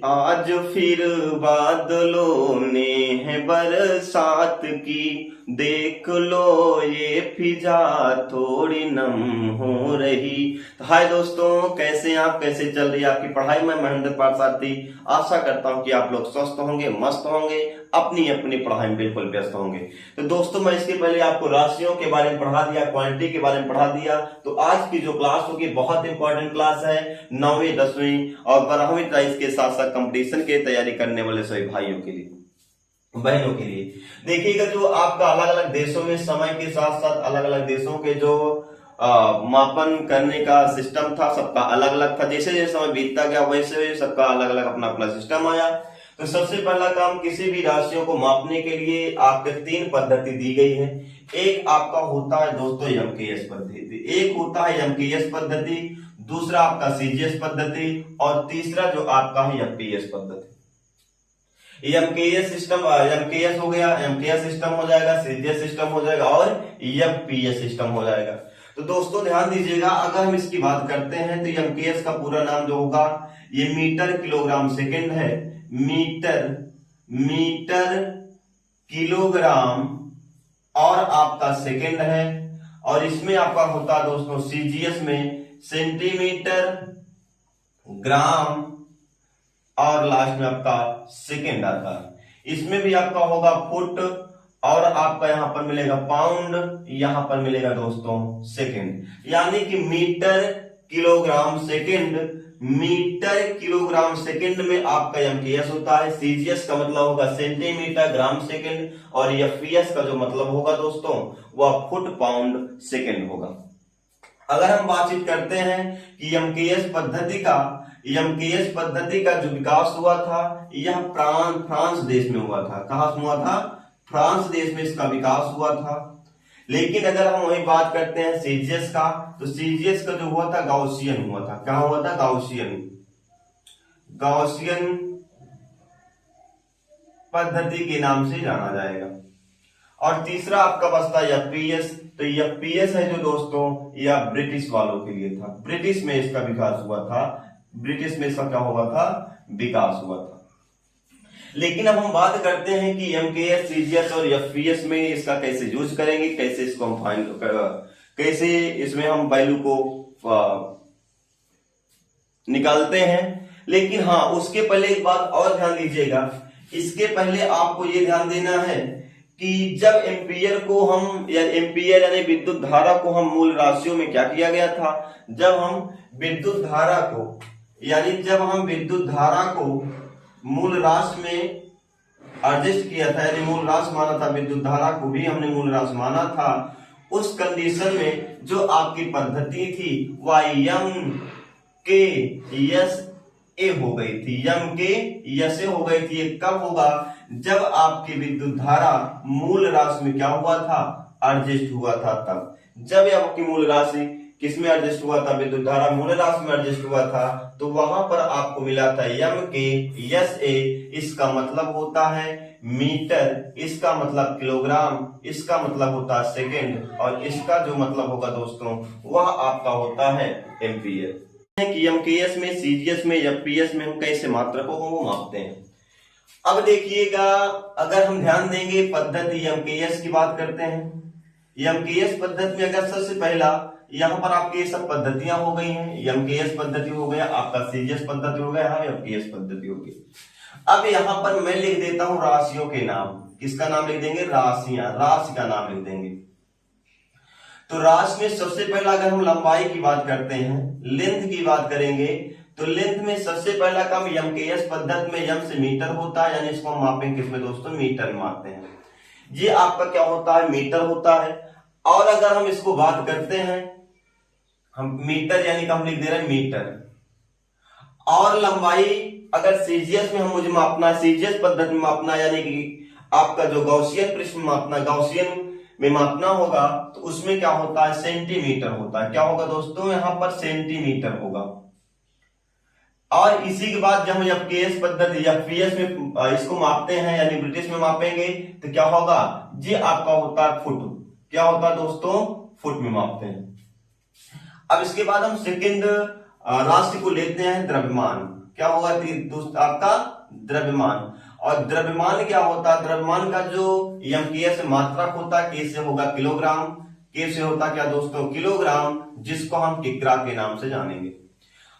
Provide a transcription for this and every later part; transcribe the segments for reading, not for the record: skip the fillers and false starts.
आज फिर बादलों ने है बरसात की, देख लो ये फिजा थोड़ी नम हो रही। तो हाय दोस्तों, कैसे हैं आप, कैसे चल रही है आपकी पढ़ाई। मैं महेंद्र पाठशार्थी आशा करता हूं कि आप लोग स्वस्थ होंगे, मस्त होंगे, अपनी अपनी पढ़ाई में बिल्कुल व्यस्त होंगे। तो दोस्तों, मैं इसके पहले आपको राशियों के बारे में पढ़ा दिया, क्वांटिटी के बारे में पढ़ा दिया। तो आज की जो क्लास होगी बहुत इंपॉर्टेंट क्लास है, 9वीं 10वीं और 12वीं ट्राइज के साथ साथ कंपटीशन की तैयारी करने वाले सभी भाइयों के लिए, बहनों के लिए। देखिएगा, जो आपका अलग अलग देशों में समय के साथ साथ अलग अलग देशों के जो मापन करने का सिस्टम था, सबका अलग अलग था। जैसे जैसे समय बीतता गया वैसे सबका अलग अलग अपना अपना सिस्टम आया। तो सबसे पहला काम, किसी भी राशियों को मापने के लिए आपके 3 पद्धति दी गई है। एक आपका होता है दोस्तों एमकेएस पद्धति, एक होता है एमकेएस पद्धति, दूसरा आपका सीजीएस पद्धति और तीसरा जो आपका है एफपीएस पद्धति। एमकेएस सिस्टम, एमकेएस हो गया, एमकेएस सिस्टम हो जाएगा, सीजीएस सिस्टम हो जाएगा और एफपीएस सिस्टम हो जाएगा। तो दोस्तों ध्यान दीजिएगा, अगर हम इसकी बात करते हैं तो एमकेएस का पूरा नाम जो होगा ये मीटर किलोग्राम सेकंड है। मीटर किलोग्राम और आपका सेकंड है। और इसमें आपका होता है दोस्तों सीजीएस में सेंटीमीटर, ग्राम और लास्ट में आपका सेकंड आता है। इसमें भी आपका होगा फुट और आपका यहां पर मिलेगा पाउंड, यहां पर मिलेगा दोस्तों सेकंड। यानी कि metre kilogram second, metre kilogram second में आपका एमकेएस होता है। सीजीएस का मतलब होगा सेंटीमीटर ग्राम सेकंड और एफपीएस का जो मतलब होगा दोस्तों वह फुट पाउंड सेकंड होगा। अगर हम बातचीत करते हैं कि एमकेएस पद्धति का जो विकास हुआ था यह फ्रांस देश में हुआ था। कहां हुआ था? फ्रांस देश में इसका विकास हुआ था। लेकिन अगर हम वही बात करते हैं सीजीएस का, तो सीजीएस का जो हुआ था गाउसियन हुआ था। क्या हुआ था? गाउसियन पद्धति के नाम से जाना जाएगा। और तीसरा आपका बचता है एफपीएस। तो एफपीएस है जो दोस्तों यह ब्रिटिश वालों के लिए था, ब्रिटिश में इसका विकास हुआ था, ब्रिटिश में इसका क्या हुआ था? विकास हुआ था। लेकिन अब हम बात करते हैं कि एमकेएस, सीजीएस और एफपीएस में इसका कैसे यूज करेंगे, कैसे इसको हम फाइंड, कैसे इसमें हम वैल्यू को निकालते हैं। लेकिन हाँ, उसके पहले एक बात और ध्यान दीजिएगा। इसके पहले आपको ये ध्यान देना है कि जब एम्पियर को हम, या एम्पियर यानी विद्युत धारा को हम मूल राशियों में क्या किया गया था, जब हम विद्युत धारा को, यानी जब हम विद्युत धारा को मूल राशि में एडजस्ट किया था, यानी मूल राशि माना था, विद्युत धारा को भी हमने मूल राशि माना था। उस कंडीशन में जो आपकी पद्धति थी वह यम के यस ए हो गई थी, यम के यस ए हो गई थी। ये कब होगा? जब आपकी विद्युत धारा मूल राशि में क्या हुआ था? एडजस्ट हुआ था। तब जब आपकी मूल राशि किसमें एडजस्ट हुआ था? विद्युत धारा मूल राशि में एडजस्ट हुआ था, तो वहां पर आपको मिला था यम के यस ए। इसका मतलब होता है मीटर, इसका मतलब किलोग्राम, इसका मतलब होता है सेकंड और इसका जो मतलब होगा दोस्तों वह आपका होता है एम्पियर। कि एमकेएस में, सीजीएस में, एफपीएस में हम कैसे मात्रकों को मापते हैं। अब देखिएगा, अगर हम ध्यान देंगे पद्धति एमकेएस की बात करते हैं। एमकेएस पद्धति में अगर सबसे पहला यहाँ पर आपकी ये सब पद्धतियां हो गई हैं, एमकेएस पद्धति हो गया, आपका सीजीएस पद्धति हो गया, एफपीएस पद्धति हो गई। अब यहाँ पर मैं लिख देता हूं राशियों के नाम। किसका नाम लिख देंगे? राशियां, राशि का नाम लिख देंगे। तो राशि में सबसे पहला अगर हम लंबाई की बात करते हैं, लेंथ की बात करेंगे, तो लेंथ में सबसे पहला काम एमकेएस पद्धति में यम से मीटर होता है, यानी इसको हम मापेंगे किसमें दोस्तों? मीटर में मापते हैं। ये आपका क्या होता है? मीटर होता है। और अगर हम इसको बात करते हैं, हम मीटर यानी कि हम लिख दे रहे हैं मीटर। और लंबाई अगर सीजीएस में हम मुझे मापना है, सीजीएस पद्धति में मापना, यानी कि आपका जो गाउसियन पृष्ठ में मापना, गाउसियन में मापना होगा, तो उसमें क्या होता है? सेंटीमीटर होता है। क्या होगा दोस्तों? यहां पर सेंटीमीटर होगा। और इसी के बाद जब हम एफकेएस पद्धति एफपीएस में इसको मापते हैं, यानी ब्रिटिश में मापेंगे, तो क्या होगा? ये आपका होता है फुट। क्या होता है दोस्तों? फुट में मापते हैं। अब इसके बाद हम सेकंड राशि को लेते हैं द्रव्यमान। क्या होगा आपका द्रव्यमान। और द्रव्यमान क्या होता है, द्रव्यमान का जो एमकेएस मात्रक होता है, के से होगा किलोग्राम, के से होता क्या दोस्तों किलोग्राम, जिसको हम किग्रा के नाम से जानेंगे।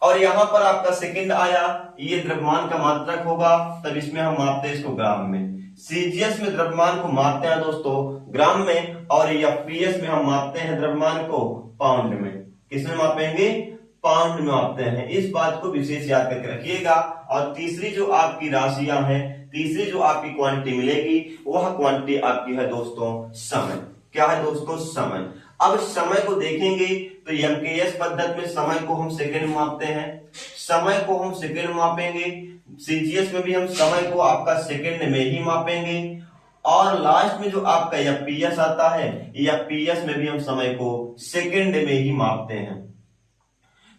और यहां पर आपका सेकंड आया, ये द्रव्यमान का मात्रक होगा, तब इसमें हम मापते हैं इसको ग्राम में। सीजीएस में द्रव्यमान को मापते हैं दोस्तों ग्राम में, और एफपीएस में हम मापते हैं द्रव्यमान को पाउंड में। किसमें मापेंगे, पाउंड में मापते हैं। इस बात को विशेष याद करके रखिएगा। और तीसरी जो आपकी राशियां हैं, तीसरी जो आपकी क्वांटिटी मिलेगी, वह क्वांटिटी आपकी है दोस्तों समय। क्या है दोस्तों, समय। अब समय को देखेंगे तो एमकेएस पद्धति में समय को हम सेकंड में मापते हैं, समय को हम सेकंड में मापेंगे। सीजीएस में भी हम समय को आपका सेकंड में ही मापेंगे। और लास्ट में जो आपका एफपीएस आता है, एफपीएस में भी हम समय को सेकंड में ही मापते हैं।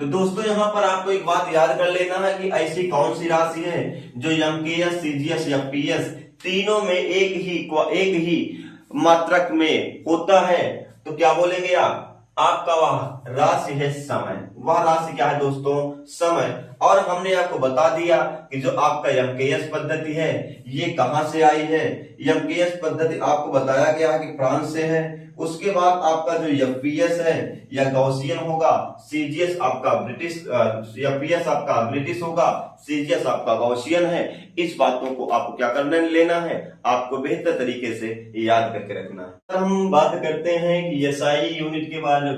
तो दोस्तों यहां पर आपको एक बात याद कर लेना है कि ऐसी कौन सी राशि है जो एमकेएस, सीजीएस, एफपीएस तीनों में एक ही मात्रक में होता है, तो क्या बोलेंगे आपका वह राशि है समय। वह राशि क्या है दोस्तों, समय। और हमने आपको बता दिया कि जो आपका एमकेएस पद्धति है ये कहां से आई है। एमकेएस पद्धति आपको बताया गया कि फ्रांस से है। उसके बाद आपका जो एफपीएस है या गॉसियन होगा, सीजीएस आपका ब्रिटिश, एफपीएस आपका ब्रिटिश होगा, सीजीएस आपका गॉसियन है। इस बातों को आपको क्या करना लेना है, आपको बेहतर तरीके से याद करके रखना है। हम बात करते हैं कि एसआई यूनिट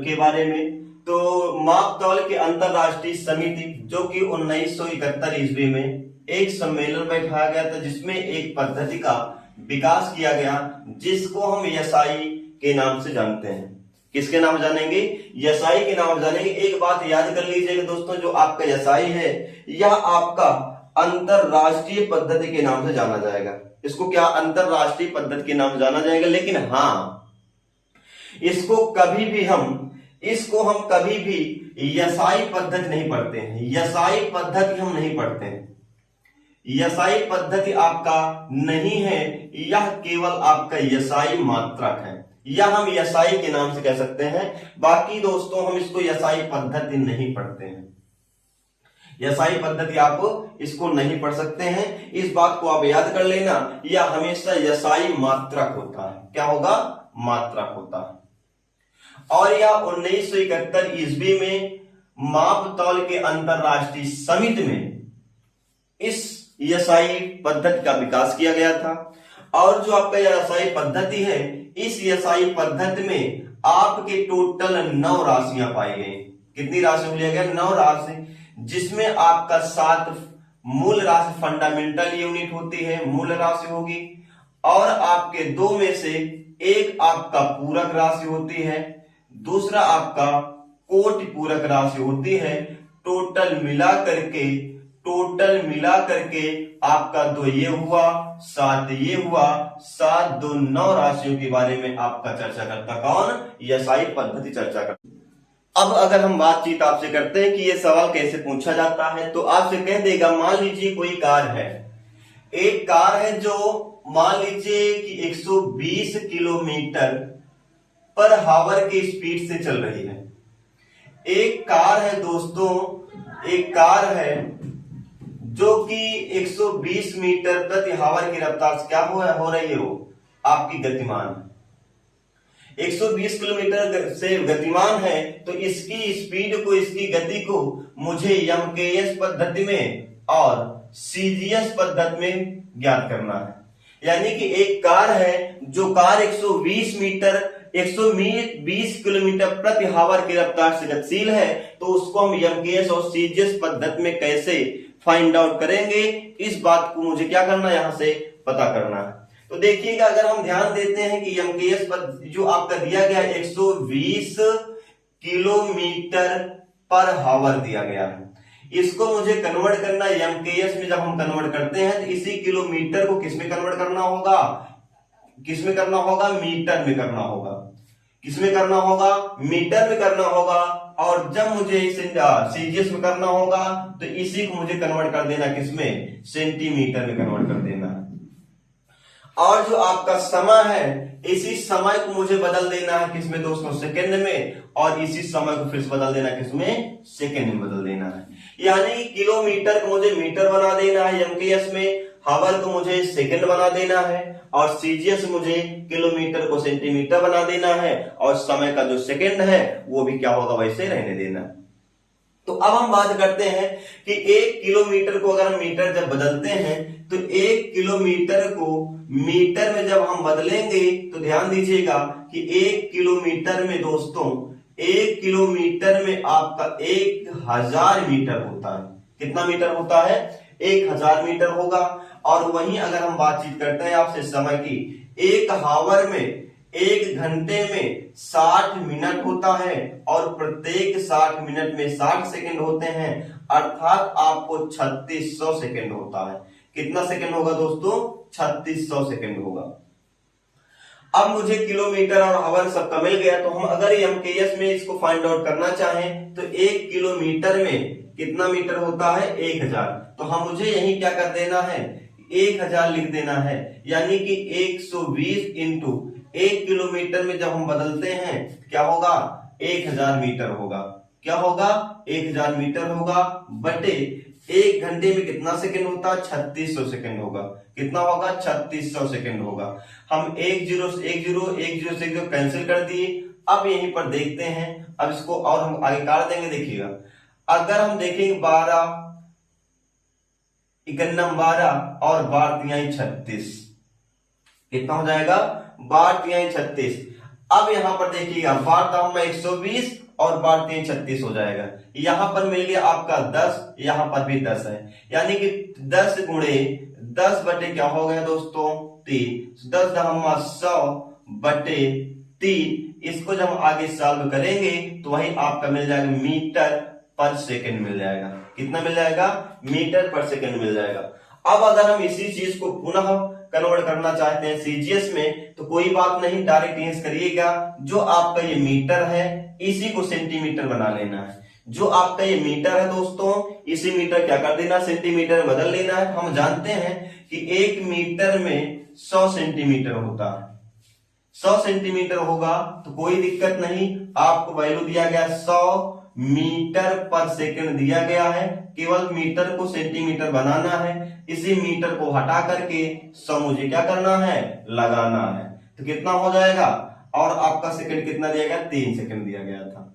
के बारे में, तो माप तौल के अंतरराष्ट्रीय समिति जो कि 1971 ईस्वी में एक सम्मेलन बैठाया गया था, जिसमें एक पद्धति का विकास किया गया जिसको हम एसआई के नाम से जानते हैं। किसके नाम जानेंगे, एसआई के नाम जानेंगे। एक बात याद कर लीजिएगा दोस्तों, जो आपका एसआई है यह आपका अंतरराष्ट्रीय पद्धति के नाम से जाना जाएगा। इसको क्या अंतरराष्ट्रीय पद्धति के नाम जाना जाएगा। लेकिन हाँ, इसको हम कभी भी एसआई पद्धति नहीं पढ़ते हैं। एसआई पद्धति हम नहीं पढ़ते हैं। एसआई पद्धति आपका नहीं है, यह केवल आपका एसआई मात्रक है। यह हम एसआई के नाम से कह सकते हैं। बाकी दोस्तों हम इसको एसआई पद्धति नहीं पढ़ते हैं। एसआई पद्धति आप इसको नहीं पढ़ सकते हैं। इस बात को आप याद कर लेना, यह हमेशा एसआई मात्रक होता है। क्या होगा, मात्रक होता है। और यह 1971 ईस्वी में माप तौल के अंतरराष्ट्रीय समिति में इस एसआई पद्धति का विकास किया गया था। और जो आपका एसआई पद्धति है, इस एसआई पद्धति में आपके टोटल 9 राशियां पाई गई। कितनी राशि लिया गया, 9 राशि, जिसमें आपका 7 मूल राशि फंडामेंटल यूनिट होती है, मूल राशि होगी। और आपके 2 में से एक आपका पूरक राशि होती है, दूसरा आपका कोटि पूरक राशि होती है। टोटल मिला करके आपका 2 ये हुआ, 7 ये हुआ, 7 2 9 राशियों के बारे में आपका चर्चा करता कौन, एसआई पद्धति चर्चा करता। अब अगर हम बातचीत आपसे करते हैं कि ये सवाल कैसे पूछा जाता है, तो आपसे कह देगा, मान लीजिए कोई कार है, एक कार है जो मान लीजिए कि 120 किलोमीटर पर हावर की स्पीड से चल रही है। एक कार है दोस्तों, एक कार है जो कि 120 मीटर प्रति हावर की रफ्तार से क्या हो रही है, वो आपकी गतिमान है। 120 किलोमीटर से गतिमान है, तो इसकी स्पीड को, इसकी गति को मुझे एमकेएस पद्धति में और सीजीएस पद्धति में ज्ञात करना है। यानी कि एक कार है जो कार 120 किलोमीटर प्रति हावर की रफ्तार से गतिशील है, तो उसको हम एमकेएस और सीजीएस पद्धति में कैसे फाइंड आउट करेंगे, इस बात को मुझे क्या करना है, यहां से पता करना है। तो देखिएगा, अगर हम ध्यान देते हैं कि एमकेएस पद्धति जो आपका दिया गया 120 किलोमीटर पर हावर दिया गया है, इसको मुझे कन्वर्ट करना है एमकेएस में। जब हम कन्वर्ट करते हैं तो इसी किलोमीटर को किसमें कन्वर्ट करना होगा, किसमें करना होगा, मीटर में करना होगा। किसमें करना होगा, मीटर में करना होगा। और जब मुझे सीजीएस में करना होगा तो इसी को मुझे कन्वर्ट कर देना किसमें, सेंटीमीटर में कन्वर्ट कर देना। और जो आपका समय है, इसी समय को मुझे बदल देना है किसमें दोस्तों, सेकंड में, और इसी समय को फिर से बदल देना किसमें, सेकंड में बदल देना है। यानी कि किलोमीटर को मुझे मीटर बना देना है एमकेएस में, हावर को मुझे सेकंड बना देना है, और सीजीएस मुझे किलोमीटर को सेंटीमीटर बना देना है, और समय का जो सेकंड है वो भी क्या होगा, वैसे रहने देना। तो अब हम बात करते हैं कि 1 किलोमीटर को अगर हम मीटर जब बदलते हैं तो 1 किलोमीटर को मीटर में जब हम बदलेंगे तो ध्यान दीजिएगा कि 1 किलोमीटर में दोस्तों, 1 किलोमीटर में आपका 1000 मीटर होता है। कितना मीटर होता है, 1000 मीटर होगा। और वहीं अगर हम बातचीत करते हैं आपसे समय की, 1 हावर में, 1 घंटे में 60 मिनट होता है, और प्रत्येक 60 मिनट में 60 सेकंड होते हैं, अर्थात आपको 3600 सेकंड होता है। कितना सेकंड होगा दोस्तों, 3600 सेकंड होगा। अब मुझे किलोमीटर और हावर सबका मिल गया, तो हम अगर एमकेएस में इसको फाइंड आउट करना चाहें तो 1 किलोमीटर में कितना मीटर होता है, 1000। तो हम मुझे यही क्या कर देना है, 1000 लिख देना है। यानी कि 120 इंटू 1 किलोमीटर में जब हम बदलते हैं क्या होगा, 1000 मीटर होगा। क्या होगा, 1000 मीटर होगा, बटे 1 घंटे में कितना सेकंड होता है, 3600 सेकंड होगा। कितना होगा, 3600 सेकंड होगा। हम 1 0 से 1 0 1 0 से 1 0 कैंसिल कर दिए। अब यहीं पर देखते हैं, अब इसको और हम आगे काट देंगे। देखिएगा, अगर हम देखेंगे 12 इकन्नम 12 और 12 36, कितना हो जाएगा, 12 36। अब यहां पर देखिएगा 12 में 120 और 12 36 हो जाएगा। यहां पर मिल गया आपका 10, यहां पर भी 10 है, यानी कि 10 गुणे 10 बटे क्या हो गया दोस्तों, 3। 10 दहम्मा 100 बटे 3। इसको जब हम आगे सॉल्व करेंगे तो वही आपका मिल जाएगा मीटर पर सेकंड मिल जाएगा। कितना मिल जाएगा, मीटर पर सेकंड मिल जाएगा। अब अगर हम इसी चीज को पुनः कन्वर्ट करना चाहते हैं सीजीएस में तो कोई बात नहीं, डायरेक्ट यहीं करिएगा। जो आपका ये मीटर है इसी को सेंटीमीटर बना लेना है। जो आपका ये मीटर है दोस्तों, इसी मीटर क्या कर देना, सेंटीमीटर बदल लेना है। हम जानते हैं कि 1 मीटर में 100 सेंटीमीटर होता है। 100 सेंटीमीटर होगा तो कोई दिक्कत नहीं, आपको वैल्यू दिया गया 100 मीटर पर सेकंड दिया गया है। केवल मीटर को सेंटीमीटर बनाना है, इसी मीटर को हटा करके 100 मुझे क्या करना है, लगाना है। तो कितना हो जाएगा, और आपका सेकंड कितना दिया गया, 3 सेकंड दिया गया था।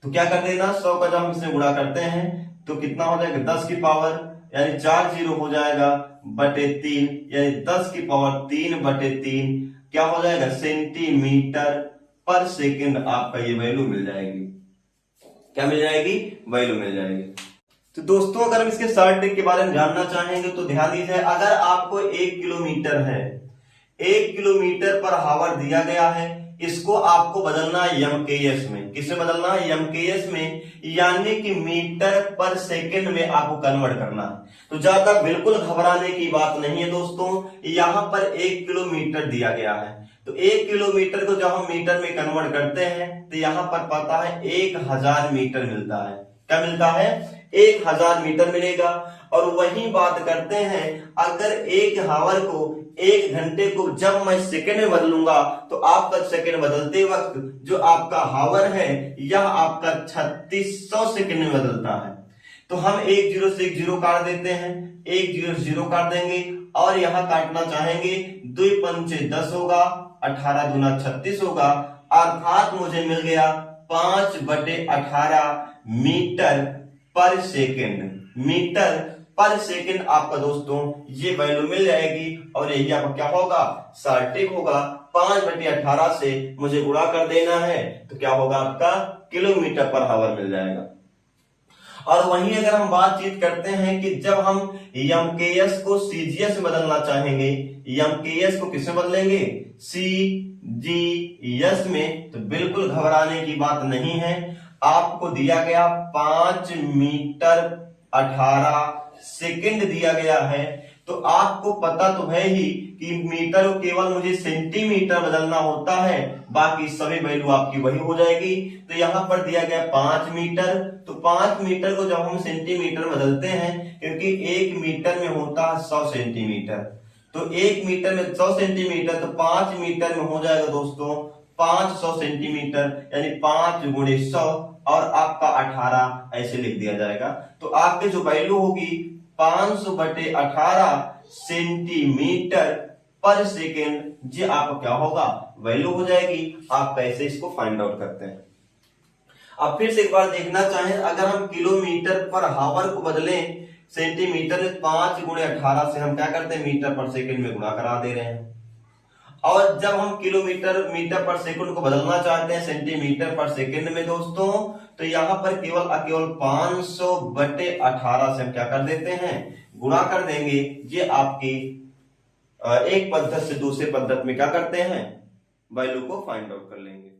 तो क्या कर देना, 100 का जब हम इसे गुणा करते हैं तो कितना हो जाएगा, 10 की पावर यानी 4 0 हो जाएगा बटे 3, यानी 10 की पावर 3 बटे 3 क्या हो जाएगा, सेंटीमीटर पर सेकंड आपका ये वैल्यू मिल जाएगी। क्या मिल जाएगी, वैल्यू मिल जाएगी। तो दोस्तों अगर हम इसके शॉर्ट ट्रिक के बारे में जानना चाहेंगे तो ध्यान दीजिए, अगर आपको 1 किलोमीटर है, 1 किलोमीटर पर हावर दिया गया है, इसको आपको बदलना है एमकेएस में। किससे बदलना है, एमकेएस में, यानी कि मीटर पर सेकंड में आपको कन्वर्ट करना है। तो ज्यादा बिल्कुल घबराने की बात नहीं है दोस्तों, यहां पर 1 किलोमीटर दिया गया है, तो 1 किलोमीटर को जब हम मीटर में कन्वर्ट करते हैं तो यहां पर पता है 1000 मीटर मिलता है। क्या मिलता है, 1000 मीटर मिलेगा। और वही बात करते हैं, अगर 1 हावर को 1 घंटे को जब मैं सेकंड में बदलूंगा तो आपका सेकंड बदलते वक्त जो आपका हावर है यह आपका 3600 सेकंड में बदलता है। तो हम 1 0 से 1 0 काट देते हैं, 1 0 से 0 काट देंगे, और यहां काटना चाहेंगे 2 पंचे 10 होगा, 18 दूना 36 होगा, अर्थात मुझे मिल गया 5 बटे 18 मीटर पर सेकंड। मीटर पर सेकंड आपका दोस्तों ये वैल्यू मिल जाएगी, और यही आपका क्या होगा, सटीक होगा। 5 बटे 18 से मुझे गुणा कर देना है तो क्या होगा, आपका किलोमीटर पर हावर मिल जाएगा। और वहीं अगर हम बातचीत करते हैं कि जब हम एमकेएस को सीजीएस में बदलना चाहेंगे, एमकेएस को किसमें बदलेंगे, सीजीएस में, तो बिल्कुल घबराने की बात नहीं है। आपको दिया गया 5 मीटर 18 सेकंड दिया गया है, तो आपको पता तो है ही कि मीटर को केवल मुझे सेंटीमीटर बदलना होता है, बाकी सभी वैल्यू आपकी वही हो जाएगी। तो यहां पर दिया गया 5 मीटर, तो 5 मीटर को जब हम सेंटीमीटर बदलते हैं, क्योंकि 1 मीटर में होता है 100 सेंटीमीटर, तो 1 मीटर में 100 सेंटीमीटर, तो 5 मीटर में हो जाएगा दोस्तों 500 सेंटीमीटर, यानी 5 गुणे 100 और आपका 18 ऐसे लिख दिया जाएगा। तो आपकी जो वैल्यू होगी 500/18 सेंटीमीटर पर सेकेंड, ये आपका क्या होगा, वैल्यू हो जाएगी। आप कैसे इसको फाइंड आउट करते हैं। अब फिर से एक बार देखना चाहें, अगर हम किलोमीटर पर हावर को बदलें सेंटीमीटर में 5 गुणे 18 से हम क्या करते हैं, मीटर पर सेकंड में गुणा करा दे रहे हैं। और जब हम किलोमीटर मीटर पर सेकंड को बदलना चाहते हैं सेंटीमीटर पर सेकंड में दोस्तों, तो यहां पर केवल 500/18 से हम क्या कर देते हैं, गुणा कर देंगे। ये आपकी एक पद्धति से दूसरे पद्धति में क्या करते हैं, वैल्यू को फाइंड आउट कर लेंगे।